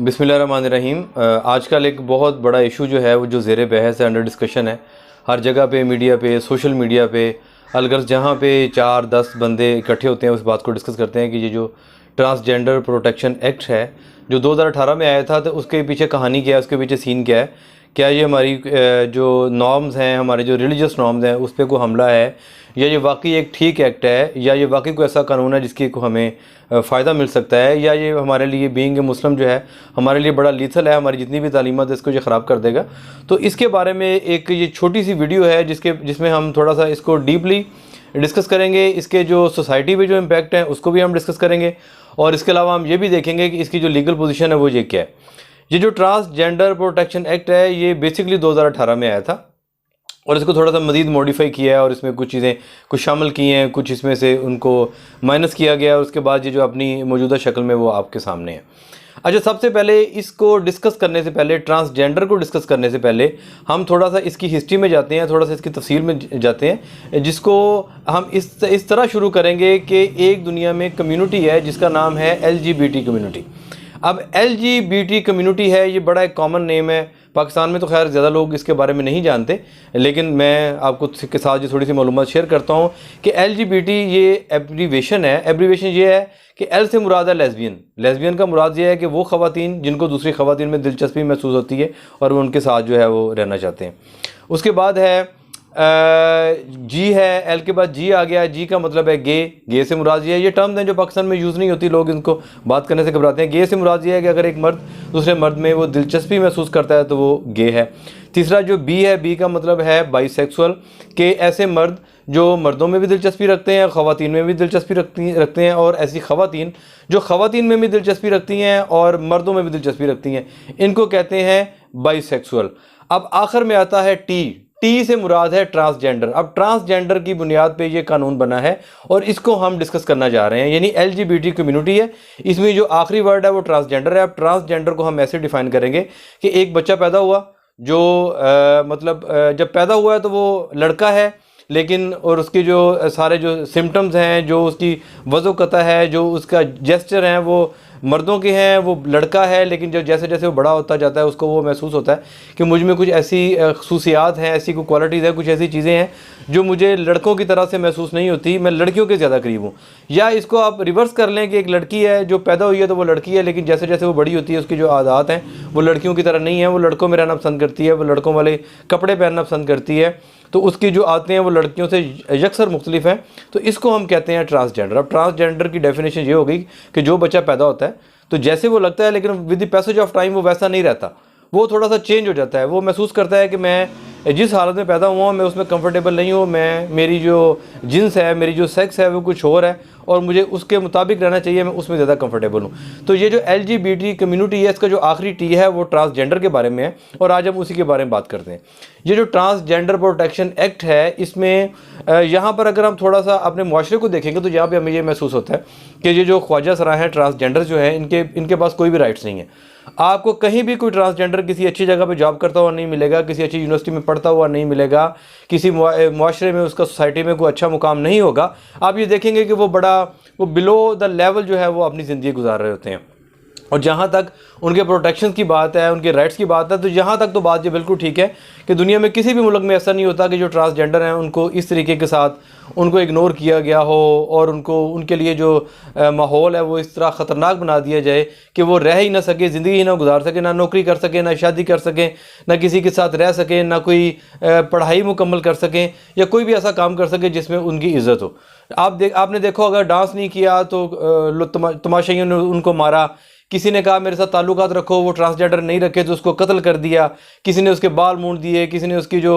बिस्मिल्लाहिर्रहमानिर्रहीम। आजकल एक बहुत बड़ा इशू जो है वो जो ज़ेर बहस है, अंडर डिस्कशन है हर जगह पे, मीडिया पे, सोशल मीडिया पे, अलगर्ज जहाँ पे 4-10 बंदे इकट्ठे होते हैं उस बात को डिस्कस करते हैं कि ये जो ट्रांसजेंडर प्रोटेक्शन एक्ट है जो 2018 में आया था, तो उसके पीछे कहानी क्या है, उसके पीछे सीन क्या है, क्या ये हमारी जो नॉर्म्स हैं, हमारे जो रिलीजियस नॉर्म्स हैं उस पर कोई हमला है, या ये वाकई एक ठीक एक्ट है, या ये वाकई कोई ऐसा कानून है जिसकी को हमें फ़ायदा मिल सकता है, या ये हमारे लिए बीइंग ए मुस्लिम जो है हमारे लिए बड़ा लीथल है, हमारी जितनी भी तालीमत है इसको ये ख़राब कर देगा। तो इसके बारे में एक ये छोटी सी वीडियो है जिसमें हम थोड़ा सा इसको डीपली डिस्कस करेंगे। इसके जो सोसाइटी पे जो इम्पैक्ट है उसको भी हम डिस्कस करेंगे, और इसके अलावा हम ये भी देखेंगे कि इसकी जो लीगल पोजीशन है वो ये क्या है। ये जो ट्रांसजेंडर प्रोटेक्शन एक्ट है ये बेसिकली 2018 में आया था, और इसको थोड़ा सा मज़ीद मॉडिफाई किया है और इसमें कुछ चीज़ें कुछ शामिल की हैं, कुछ इसमें से उनको माइनस किया गया, और उसके बाद ये जो अपनी मौजूदा शक्ल में वो आपके सामने है। अच्छा, सबसे पहले इसको डिस्कस करने से पहले, ट्रांसजेंडर को डिस्कस करने से पहले हम थोड़ा सा इसकी हिस्ट्री में जाते हैं, थोड़ा सा इसकी तफसील में जाते हैं, जिसको हम इस तरह शुरू करेंगे कि एक दुनिया में कम्युनिटी है जिसका नाम है LGBT कम्युनिटी। अब LGBT कम्युनिटी है, ये बड़ा एक कॉमन नेम है पाकिस्तान में, तो खैर ज़्यादा लोग इसके बारे में नहीं जानते, लेकिन मैं आपको के साथ जो थोड़ी सी मालूमात शेयर करता हूँ कि LGBT ये एब्रीवेशन है। एब्रीवेशन ये है कि L से मुराद है लेस्बियन। लेस्बियन का मुराद ये है कि वो ख़वातीन जिनको दूसरी ख़वातीन में दिलचस्पी महसूस होती है और वो उनके साथ जो है वो रहना चाहते हैं। उसके बाद है जी है, L के बाद जी आ गया। जी का मतलब है गे। गे से मुराद ये है, ये टर्म हैं जो पाकिस्तान में यूज़ नहीं होती, लोग इनको बात करने से घबराते हैं। गे से मुराद ये है कि अगर एक मर्द दूसरे मर्द में वो दिलचस्पी महसूस करता है तो वो गे है। तीसरा जो बी है, बी का मतलब है बाइसेक्सुअल, के ऐसे मर्द जो मर्दों में भी दिलचस्पी रखते हैं, ख़वातीन में भी दिलचस्पी रखते हैं, और ऐसी ख़वातीन जो ख़वातीन में भी दिलचस्पी रखती हैं और मर्दों में भी दिलचस्पी रखती हैं, इनको कहते हैं बाइसेक्सुअल। अब आखिर में आता है टी से मुराद है ट्रांसजेंडर। अब ट्रांसजेंडर की बुनियाद पे ये कानून बना है और इसको हम डिस्कस करना जा रहे हैं, यानी LGBT कम्युनिटी है, इसमें जो आखिरी वर्ड है वो ट्रांसजेंडर है। अब ट्रांसजेंडर को हम ऐसे डिफाइन करेंगे कि एक बच्चा पैदा हुआ जो जब पैदा हुआ है तो वो लड़का है, लेकिन और उसके जो सारे जो सिम्टम्स हैं, जो उसकी वज़ोकता है, जो उसका जेस्चर हैं वो मर्दों के हैं, वो लड़का है, लेकिन जब जैसे जैसे वो बड़ा होता जाता है उसको वो महसूस होता है कि मुझ में कुछ ऐसी खसूसियात हैं, ऐसी कोई क्वालिटीज़ हैं, कुछ ऐसी चीज़ें हैं जो मुझे लड़कों की तरह से महसूस नहीं होती, मैं लड़कियों के ज़्यादा करीब हूँ। या इसको आप रिवर्स कर लें कि एक लड़की है जो पैदा हुई है तो वो लड़की है, लेकिन जैसे जैसे वो बड़ी होती है उसकी जो आदत हैं वो लड़कियों की तरह नहीं है, वो लड़कों में रहना पसंद करती है, वो लड़कों वाले कपड़े पहनना पसंद करती है, तो उसकी जो आदतें हैं वो लड़कियों से यकसर मुख्तलिफ हैं, तो इसको हम कहते हैं ट्रांसजेंडर। अब ट्रांसजेंडर की डेफिनेशन ये हो गई कि जो बच्चा पैदा होता है तो जैसे वो लगता है, लेकिन with the passage of time वो वैसा नहीं रहता, वो थोड़ा सा चेंज हो जाता है। वो महसूस करता है कि मैं जिस हालत में पैदा हुआ हूँ मैं उसमें कंफर्टेबल नहीं हूँ, मेरी जो जिन्स है, मेरी जो सेक्स है वो कुछ और है, और मुझे उसके मुताबिक रहना चाहिए, मैं उसमें ज़्यादा कंफर्टेबल हूँ। तो ये जो LGBT कम्युनिटी है इसका जो आखिरी टी है वो ट्रांसजेंडर के बारे में है, और आज हम उसी के बारे में बात करते हैं। ये जो ट्रांसजेंडर प्रोटेक्शन एक्ट है, इसमें यहाँ पर अगर हम थोड़ा सा अपने मुआशरे को देखेंगे तो यहाँ पर हमें ये महसूस होता है कि ये जो ख्वाजा सराय हैं, ट्रांसजेंडर जो है, इनके पास कोई भी राइट्स नहीं है। आपको कहीं भी कोई ट्रांसजेंडर किसी अच्छी जगह पे जॉब करता हुआ नहीं मिलेगा, किसी अच्छी यूनिवर्सिटी में पढ़ता हुआ नहीं मिलेगा, किसी मुआशरे में उसका सोसाइटी में कोई अच्छा मुकाम नहीं होगा। आप ये देखेंगे कि वो बिलो द लेवल जो है वो अपनी ज़िंदगी गुजार रहे होते हैं। और जहाँ तक उनके प्रोटेक्शन की बात है, उनके राइट्स की बात है, तो यहाँ तक तो बात ये बिल्कुल ठीक है कि दुनिया में किसी भी मुल्क में ऐसा नहीं होता कि जो ट्रांसजेंडर हैं उनको इस तरीके के साथ उनको इग्नोर किया गया हो, और उनके लिए जो माहौल है वो इस तरह ख़तरनाक बना दिया जाए कि वो रह ही ना सके, ज़िंदगी ही ना गुजार सके, ना नौकरी कर सके, ना शादी कर सकें, ना किसी के साथ रह सकें, ना कोई पढ़ाई मुकम्मल कर सकें, या कोई भी ऐसा काम कर सके जिसमें उनकी इज़्ज़त हो। आपने देखो, अगर डांस नहीं किया तो तमाशाइयों ने उनको मारा, किसी ने कहा मेरे साथ ताल्लुकात रखो, वो ट्रांसजेंडर नहीं रखे तो उसको कत्ल कर दिया, किसी ने उसके बाल मूंड दिए, किसी ने उसकी जो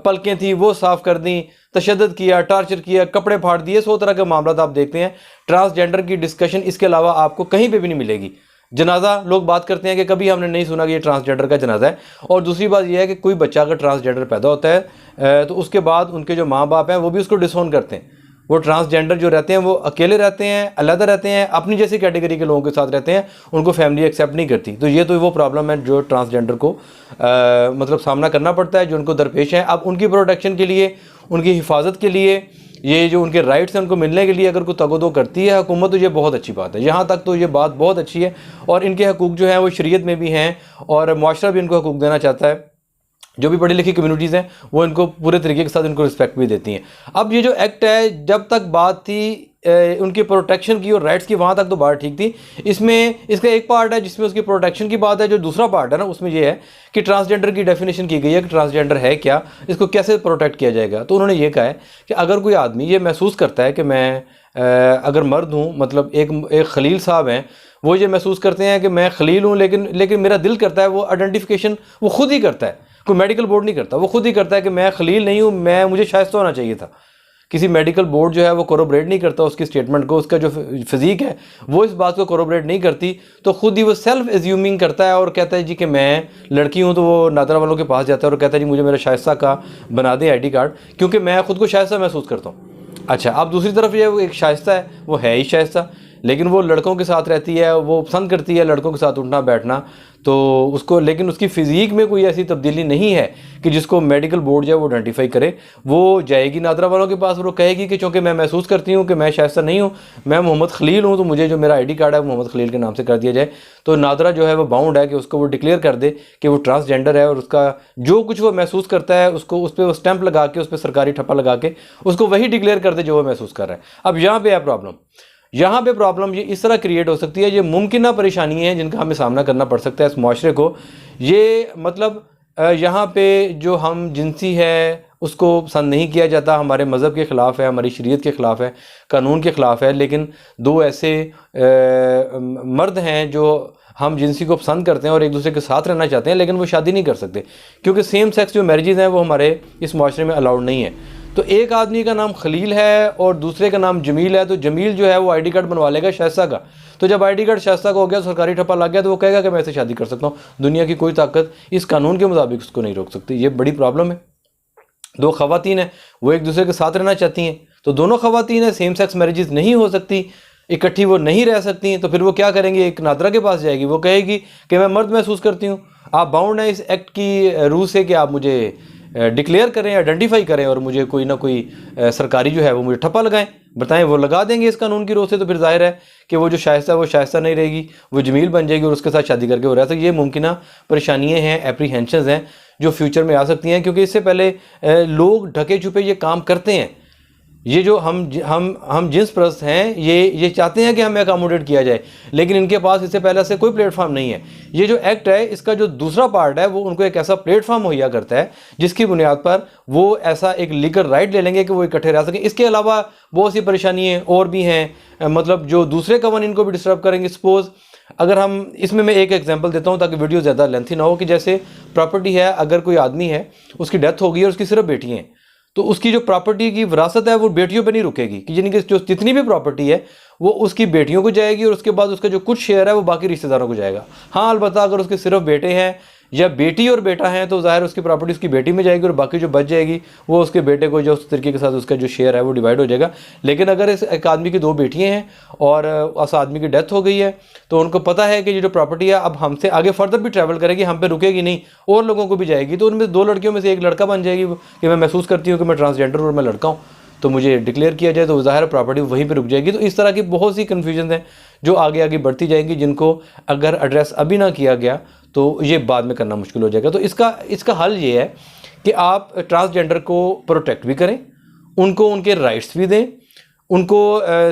पलकें थी वो साफ़ कर दी, तशद्दुद किया, टॉर्चर किया, कपड़े फाड़ दिए, 100 तरह के मामला आप देखते हैं। ट्रांसजेंडर की डिस्कशन इसके अलावा आपको कहीं पे भी नहीं मिलेगी। जनाजा लोग बात करते हैं कि कभी हमने नहीं सुना कि ये ट्रांसजेंडर का जनाजा है। और दूसरी बात यह है कि कोई बच्चा अगर ट्रांसजेंडर पैदा होता है तो उसके बाद उनके जो माँ बाप हैं वो भी उसको डिसोन करते हैं। वो ट्रांसजेंडर जो रहते हैं वो अकेले रहते हैं, अलग रहते हैं, अपनी जैसी कैटेगरी के लोगों के साथ रहते हैं, उनको फैमिली एक्सेप्ट नहीं करती। तो ये तो वो प्रॉब्लम है जो ट्रांसजेंडर को मतलब सामना करना पड़ता है, जो उनको दरपेश है। अब उनकी प्रोटेक्शन के लिए, उनकी हिफाजत के लिए ये जो उनके राइट्स हैं उनको मिलने के लिए अगर कोई तगदो करती है हुकूमत, तो ये बहुत अच्छी बात है। यहाँ तक तो ये बात बहुत अच्छी है, और इनके हकूक़ जो हैं वो शरीयत में भी हैं, और मुआशरा भी इनको हकूक़ देना चाहता है। जो भी पढ़ी लिखी कम्युनिटीज़ हैं वो इनको पूरे तरीके के साथ इनको रिस्पेक्ट भी देती हैं। अब ये जो एक्ट है, जब तक बात थी उनकी प्रोटेक्शन की और राइट्स की, वहाँ तक तो बात ठीक थी। इसमें इसका एक पार्ट है जिसमें उसकी प्रोटेक्शन की बात है, जो दूसरा पार्ट है ना उसमें ये है कि ट्रांसजेंडर की डेफिनेशन की गई है कि ट्रांसजेंडर है क्या, इसको कैसे प्रोटेक्ट किया जाएगा। तो उन्होंने ये कहा है कि अगर कोई आदमी ये महसूस करता है कि मैं अगर मर्द हूँ, मतलब एक खलील साहब हैं, वो ये महसूस करते हैं कि मैं खलील हूँ, लेकिन मेरा दिल करता है, वो आइडेंटिफिकेशन वो खुद ही करता है, कोई मेडिकल बोर्ड नहीं करता, वो खुद ही करता है कि मैं खलील नहीं हूँ, मुझे शाइस्ता होना चाहिए था। किसी मेडिकल बोर्ड जो है वो कोरोबरेट नहीं करता उसकी स्टेटमेंट को, उसका जो फिजिक है वो इस बात को कोरोबरेट नहीं करती, तो खुद ही वो सेल्फ एज्यूमिंग करता है और कहता है जी कि मैं लड़की हूँ। तो वो नादरा वालों के पास जाता है और कहता है जी मुझे मेरा शाइस्ता का बना दें आईडी कार्ड, क्योंकि मैं खुद को शाइस्ता महसूस करता हूँ। अच्छा, अब दूसरी तरफ ये वो एक शाइस्ता है, वो है ही शाइस्ता, लेकिन वो लड़कों के साथ रहती है, वो पसंद करती है लड़कों के साथ उठना बैठना, तो उसको, लेकिन उसकी फ़िज़ीक में कोई ऐसी तब्दीली नहीं है कि जिसको मेडिकल बोर्ड जो है वो आइडेंटिफाई करे। वो जाएगी नादरा वालों के पास और वो कहेगी कि चूँकि मैं महसूस करती हूँ कि मैं शाइस्ता नहीं हूँ, मैं मोहम्मद खलील हूँ, तो मुझे जो मेरा आईडी कार्ड है वो मोहम्मद खलील के नाम से कर दिया जाए। तो नादरा जो है वो बाउंड है कि उसको वो डिक्लेयर कर दे कि वो ट्रांसजेंडर है, और उसका जो कुछ वो महसूस करता है उसको उस पर वो स्टैंप लगा के, उस पर सरकारी ठप्पा लगा के उसको वही डिक्लेयर कर दे जो वो महसूस कर रहा है। अब यहाँ पे है प्रॉब्लम, यहाँ पे प्रॉब्लम ये इस तरह क्रिएट हो सकती है, ये मुमकिन परेशानी है जिनका हमें सामना करना पड़ सकता है इस माशरे को। ये मतलब यहाँ पे जो हम जिनसी है उसको पसंद नहीं किया जाता, हमारे मज़हब के ख़िलाफ़ है, हमारी शरीयत के ख़िलाफ़ है, कानून के ख़िलाफ़ है, लेकिन दो ऐसे मर्द हैं जो हम जिनसी को पसंद करते हैं और एक दूसरे के साथ रहना चाहते हैं, लेकिन वो शादी नहीं कर सकते क्योंकि सेम सेक्स जो मैरिजेज़ हैं वो हमारे इस माशरे में अलाउड नहीं है। तो एक आदमी का नाम खलील है और दूसरे का नाम जमील है, तो जमील जो है वो आईडी कार्ड बनवा लेगा शाइस्ता का। तो जब आईडी कार्ड शाइस्ता का हो गया, सरकारी ठप्पा लग गया, तो वो कहेगा कि मैं ऐसे शादी कर सकता हूँ। दुनिया की कोई ताकत इस कानून के मुताबिक उसको नहीं रोक सकती। ये बड़ी प्रॉब्लम है। दो ख़वातीन हैं, वो एक दूसरे के साथ रहना चाहती हैं, तो दोनों ख़वातीन हैं, सेम सेक्स मैरिजेस नहीं हो सकती, इकट्ठी वो नहीं रह सकती। तो फिर वो क्या करेंगी, एक नादरा के पास जाएगी, वो कहेगी कि मैं मर्द महसूस करती हूँ, आप बाउंड हैं इस एक्ट की रूह से कि आप मुझे डिक्लेयर करें, आइडेंटिफाई करें और मुझे कोई ना कोई सरकारी जो है वो मुझे ठप्पा लगाएं। बताएं, वो लगा देंगे इस कानून की रोह से, तो फिर जाहिर है कि वो जो शाइस्ता है वो शाइस्ता नहीं रहेगी, वो जमील बन जाएगी और उसके साथ शादी करके हो रहा है। तो ये मुमकिन परेशानियाँ हैं, एप्रीहेंशंस हैं जो फ्यूचर में आ सकती हैं, क्योंकि इससे पहले लोग ढके छुपे ये काम करते हैं। ये जो हम जिन्स परस्त हैं, ये चाहते हैं कि हमें अकोमोडेट किया जाए, लेकिन इनके पास इससे पहले से कोई प्लेटफॉर्म नहीं है। ये जो एक्ट है इसका जो दूसरा पार्ट है वो उनको एक ऐसा प्लेटफॉर्म मुहैया करता है जिसकी बुनियाद पर वो ऐसा एक लीगल राइट ले लेंगे कि वो इकट्ठे रह सकें। इसके अलावा बहुत सी परेशानियाँ और भी हैं, मतलब जो दूसरे कवानीन को भी डिस्टर्ब करेंगे। सपोज़ अगर हम इसमें मैं एक एग्जांपल देता हूँ ताकि वीडियो ज़्यादा लेंथी ना हो, कि जैसे प्रॉपर्टी है, अगर कोई आदमी है उसकी डेथ हो गई और उसकी सिर्फ बेटियाँ हैं, तो उसकी जो प्रॉपर्टी की विरासत है वो बेटियों पे नहीं रुकेगी, कि यानी कि जो जितनी भी प्रॉपर्टी है वो उसकी बेटियों को जाएगी और उसके बाद उसका जो कुछ शेयर है वो बाकी रिश्तेदारों को जाएगा। हाँ, अलबत्ता अगर उसके सिर्फ बेटे हैं या बेटी और बेटा हैं तो ज़ाहिर उसकी प्रॉपर्टी उसकी बेटी में जाएगी और बाकी जो बच जाएगी वो उसके बेटे को जो उस तरीके के साथ उसका जो शेयर है वो डिवाइड हो जाएगा। लेकिन अगर इस एक आदमी की दो बेटियाँ हैं और उस आदमी की डेथ हो गई है तो उनको पता है कि ये जो प्रॉपर्टी है अब हमसे आगे फर्दर भी ट्रैवल करेगी, हम पे रुकेगी नहीं और लोगों को भी जाएगी, तो उनमें दो लड़कियों में से एक लड़का बन जाएगी कि मैं महसूस करती हूँ कि मैं ट्रांसजेंडर और मैं लड़का हूँ, तो मुझे डिक्लेयर किया जाए, तो ज़ाहिर प्रॉपर्टी वहीं पे रुक जाएगी। तो इस तरह की बहुत सी कन्फ्यूजन हैं जो आगे आगे बढ़ती जाएंगी, जिनको अगर एड्रेस अभी ना किया गया तो ये बाद में करना मुश्किल हो जाएगा। तो इसका हल ये है कि आप ट्रांसजेंडर को प्रोटेक्ट भी करें, उनको उनके राइट्स भी दें, उनको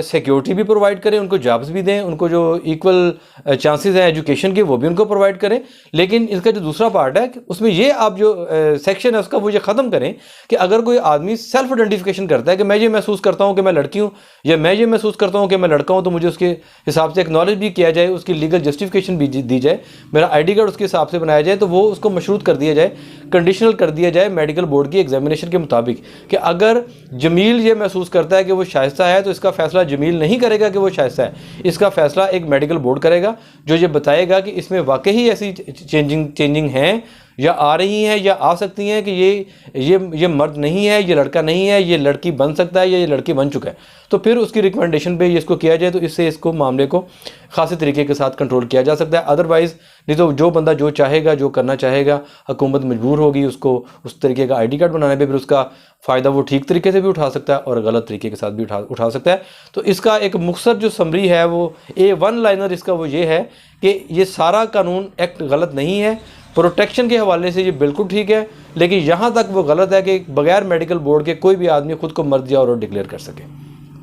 सिक्योरिटी भी प्रोवाइड करें, उनको जॉब्स भी दें, उनको जो इक्वल चांसेस हैं एजुकेशन के वो भी उनको प्रोवाइड करें। लेकिन इसका जो दूसरा पार्ट है उसमें ये आप जो सेक्शन है उसका वो ये ख़त्म करें कि अगर कोई आदमी सेल्फ आइडेंटिफिकेशन करता है कि मैं ये महसूस करता हूँ कि मैं लड़की हूँ या मैं ये महसूस करता हूँ कि मैं लड़का हूँ, तो मुझे उसके हिसाब से एक्नॉलेज भी किया जाए, उसकी लीगल जस्टिफिकेशन भी दी जाए, मेरा आई डी कार्ड उसके हिसाब से बनाया जाए, तो वो उसको मशरूत कर दिया जाए, कंडीशनल कर दिया जाए मेडिकल बोर्ड की एग्जामिनेशन के मुताबिक कि अगर जमील ये महसूस करता है कि वो शाइस्ता है तो इसका फैसला जमील नहीं करेगा कि वो शाइस्ता है, इसका फैसला एक मेडिकल बोर्ड करेगा जो ये बताएगा कि इसमें वाकई ऐसी चेंजिंग हैं या आ रही हैं या आ सकती हैं कि ये मर्द नहीं है, ये लड़का नहीं है, ये लड़की बन सकता है या ये लड़की बन चुका है, तो फिर उसकी रिकमेंडेशन पे इसको किया जाए तो इससे इसको मामले को खासी तरीके के साथ कंट्रोल किया जा सकता है। अदरवाइज़ नहीं तो जो बंदा जो चाहेगा, जो करना चाहेगा, हुकूमत मजबूर होगी उसको उस तरीके का ID कार्ड बनाने पे, फिर उसका फ़ायदा वो ठीक तरीके से भी उठा सकता है और गलत तरीके के साथ भी उठा सकता है। तो इसका एक मुख्तसर जो समरी है वो वन लाइनर इसका वो ये है कि ये सारा कानून एक्ट गलत नहीं है, प्रोटेक्शन के हवाले से ये बिल्कुल ठीक है, लेकिन यहाँ तक वो गलत है कि बगैर मेडिकल बोर्ड के कोई भी आदमी खुद को मर्द या औरत डिक्लेयर कर सके।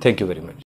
Thank you very much.